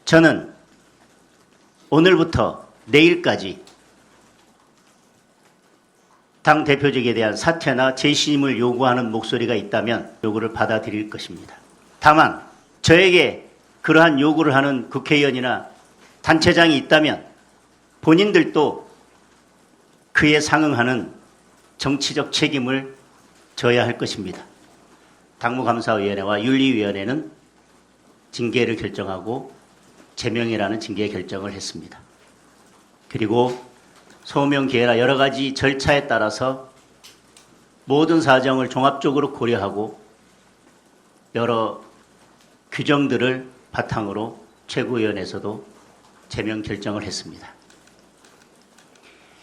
저는 오늘부터 내일까지 당 대표직에 대한 사퇴나 재신임을 요구하는 목소리가 있다면 요구를 받아들일 것입니다. 다만 저에게 그러한 요구를 하는 국회의원이나 단체장이 있다면 본인들도 그에 상응하는 정치적 책임을 져야 할 것입니다. 당무감사위원회와 윤리위원회는 징계를 결정하고 제명이라는 징계 결정을 했습니다. 그리고 소명 기회나 여러 가지 절차에 따라서 모든 사정을 종합적으로 고려하고 여러 규정들을 바탕으로 최고위원회에서도 제명 결정을 했습니다.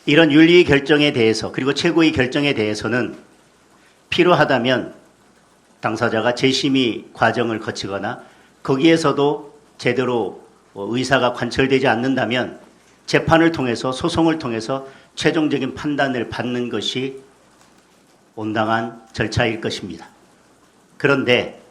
이런 윤리 결정에 대해서 그리고 최고위 결정에 대해서는 필요하다면 당사자가 재심의 과정을 거치거나 거기에서도 제대로 의사가 관철되지 않는다면 재판을 통해서 소송을 통해서 최종적인 판단을 받는 것이 온당한 절차일 것입니다. 그런데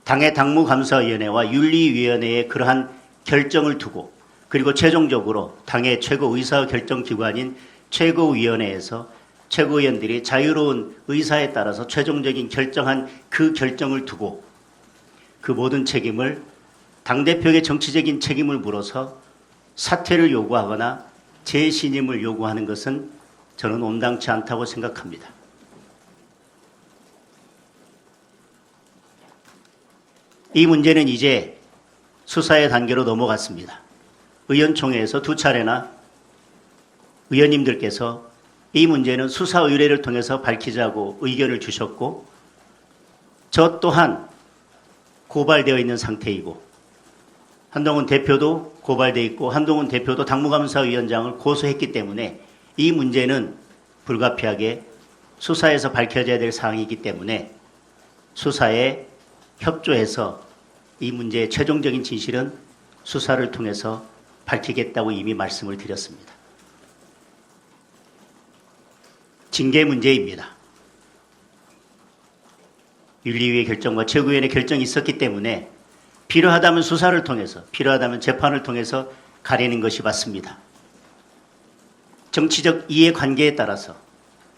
당의 당무감사위원회와 윤리위원회의 그러한 결정을 두고 그리고 최종적으로 당의 최고 의사결정기관인 최고위원회에서 최고위원들이 자유로운 의사에 따라서 최종적인 결정한 그 결정을 두고 그 모든 책임을 당대표에게 정치적인 책임을 물어서 사퇴를 요구하거나 재신임을 요구하는 것은 저는 온당치 않다고 생각합니다. 이 문제는 이제 수사의 단계로 넘어갔습니다. 의원총회에서 두 차례나 의원님들께서 이 문제는 수사 의뢰를 통해서 밝히자고 의견을 주셨고 저 또한 고발되어 있는 상태이고 한동훈 대표도 고발되어 있고 한동훈 대표도 당무감사위원장을 고소했기 때문에 이 문제는 불가피하게 수사에서 밝혀져야 될 사항이기 때문에 수사에 협조해서 이 문제의 최종적인 진실은 수사를 통해서 밝히겠다고 이미 말씀을 드렸습니다. 징계 문제입니다. 윤리위의 결정과 최고위원회 결정이 있었기 때문에 필요하다면 수사를 통해서 필요하다면 재판을 통해서 가리는 것이 맞습니다. 정치적 이해관계에 따라서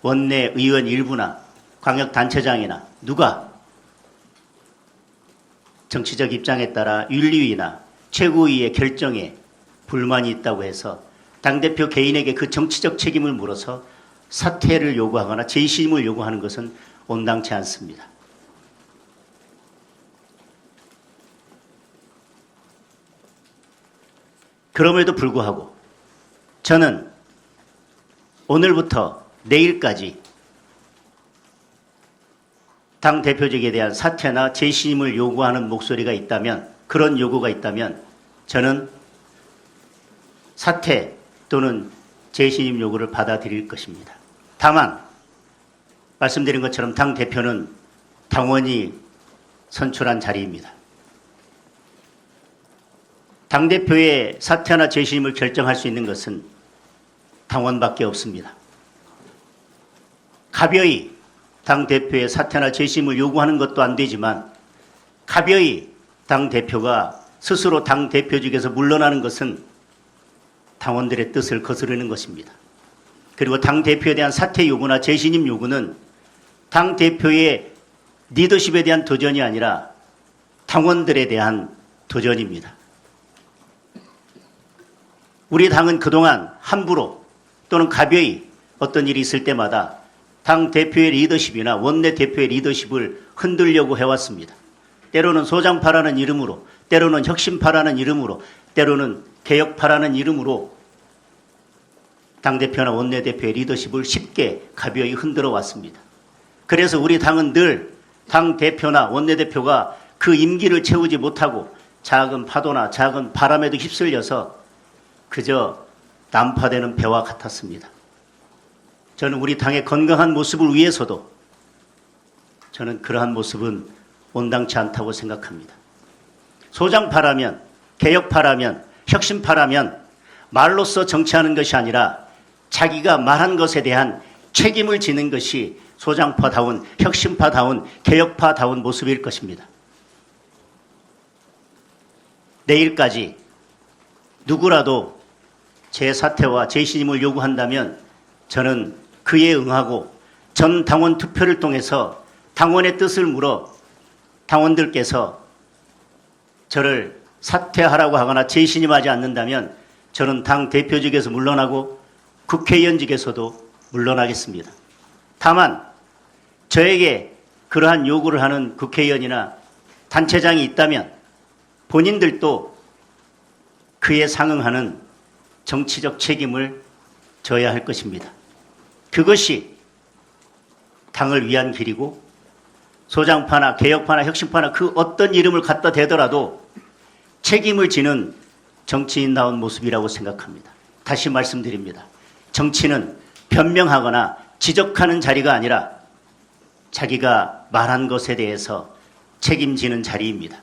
원내 의원 일부나 광역단체장이나 누가 정치적 입장에 따라 윤리위나 최고위의 결정에 불만이 있다고 해서 당대표 개인에게 그 정치적 책임을 물어서 사퇴를 요구하거나 재심을 요구하는 것은 온당치 않습니다. 그럼에도 불구하고 저는 오늘부터 내일까지 당 대표직에 대한 사퇴나 재신임을 요구하는 목소리가 있다면 그런 요구가 있다면 저는 사퇴 또는 재신임 요구를 받아들일 것입니다. 다만 말씀드린 것처럼 당 대표는 당원이 선출한 자리입니다. 당대표의 사퇴나 재신임을 결정할 수 있는 것은 당원밖에 없습니다. 가벼이 당대표의 사퇴나 재심을 요구하는 것도 안 되지만 가벼이 당대표가 스스로 당대표직에서 물러나는 것은 당원들의 뜻을 거스르는 것입니다. 그리고 당대표에 대한 사퇴 요구나 재신임 요구는 당대표의 리더십에 대한 도전이 아니라 당원들에 대한 도전입니다. 우리 당은 그동안 함부로 또는 가벼이 어떤 일이 있을 때마다 당 대표의 리더십이나 원내 대표의 리더십을 흔들려고 해왔습니다. 때로는 소장파라는 이름으로, 때로는 혁신파라는 이름으로, 때로는 개혁파라는 이름으로 당대표나 원내대표의 리더십을 쉽게 가벼이 흔들어 왔습니다. 그래서 우리 당은 늘 당대표나 원내대표가 그 임기를 채우지 못하고 작은 파도나 작은 바람에도 휩쓸려서 그저 난파되는 배와 같았습니다. 저는 우리 당의 건강한 모습을 위해서도 저는 그러한 모습은 온당치 않다고 생각합니다. 소장파라면, 개혁파라면, 혁신파라면 말로써 정치하는 것이 아니라 자기가 말한 것에 대한 책임을 지는 것이 소장파다운, 혁신파다운, 개혁파다운 모습일 것입니다. 내일까지 누구라도 제 사퇴와 재신임을 요구한다면 저는 그에 응하고 전 당원 투표를 통해서 당원의 뜻을 물어 당원들께서 저를 사퇴하라고 하거나 재신임하지 않는다면 저는 당 대표직에서 물러나고 국회의원직에서도 물러나겠습니다. 다만 저에게 그러한 요구를 하는 국회의원이나 단체장이 있다면 본인들도 그에 상응하는 정치적 책임을 져야 할 것입니다. 그것이 당을 위한 길이고 소장파나 개혁파나 혁신파나 그 어떤 이름을 갖다 대더라도 책임을 지는 정치인다운 모습이라고 생각합니다. 다시 말씀드립니다. 정치는 변명하거나 지적하는 자리가 아니라 자기가 말한 것에 대해서 책임지는 자리입니다.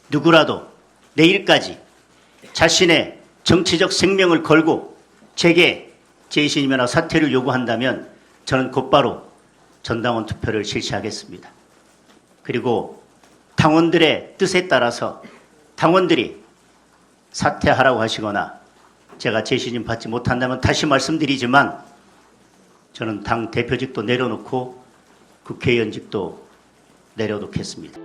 누구라도 내일까지 자신의 정치적 생명을 걸고 제게 재신임이나 사퇴를 요구한다면 저는 곧바로 전당원 투표를 실시하겠습니다. 그리고 당원들의 뜻에 따라서 당원들이 사퇴하라고 하시거나 제가 재신임 받지 못한다면 다시 말씀드리지만 저는 당 대표직도 내려놓고 국회의원직도 내려놓겠습니다.